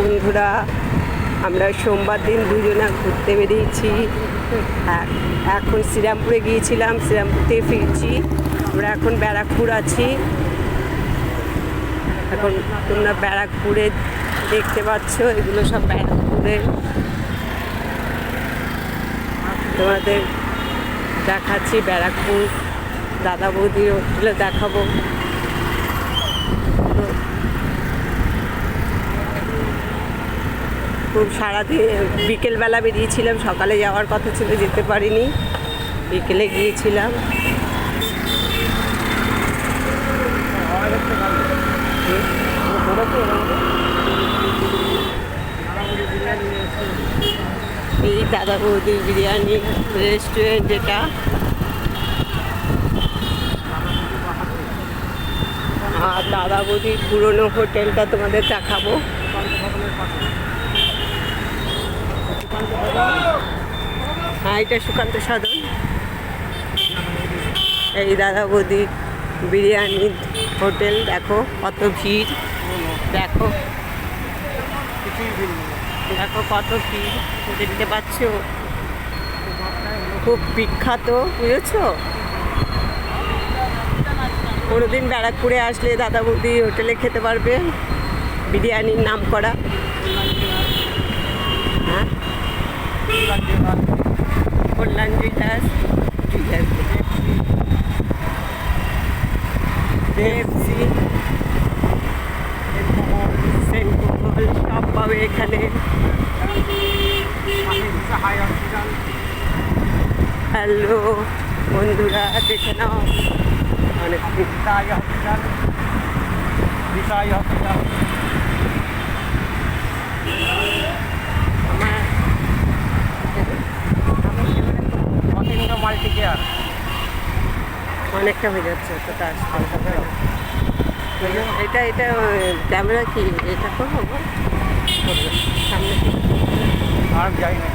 বন্ধুরা, আমরা সোমবার দিন দুজনা ঘুরতে বেরিয়েছি। এখন শ্রীরামপুরে গিয়েছিলাম, শ্রীরামপুর থেকে ফিরছি। আমরা এখন ব্যারাকপুর আছি। এখন তোমরা ব্যারাকপুরে দেখতে পাচ্ছ, এগুলো সব ব্যারাকপুরে তোমাদের দেখাচ্ছি। ব্যারাকপুর দাদা বৌদির হোটেলে দেখাবো। খুব সারাদিন বিকেলবেলা বেরিয়েছিলাম, সকালে যাওয়ার কথা ছিল, যেতে পারিনি, বিকেলে গিয়েছিলাম। এই দাদা বৌদির বিরিয়ানি রেস্টুরেন্ট এটা। আর দাদা বৌদির পুরনো হোটেলটা তোমাদের দেখাবো। হ্যাঁ, এটা সুকান্ত সাধন। এই দাদা বৌদির বিরিয়ানি হোটেল, দেখো কত ভিড়, দেখো দেখো কত ভিড়, দেখতে পাচ্ছ, খুব বিখ্যাত, বুঝেছো? কোনোদিন ব্যারাকপুরে আসলে দাদা বৌদি হোটেলে খেতে পারবে, বিরিয়ানির নাম করা। হ্যাঁ, কল্যাণ জুয়েলার্স, KFC, সেন্ট পল সব পাবে এখানে। হ্যালো বন্ধুরা, দেখে নাও, অনেক অনেকটা হয়ে যাচ্ছে, অতটা আসতে। এটা এটা ক্যামেরা কি এটা করবো সামনে, আর যাই না।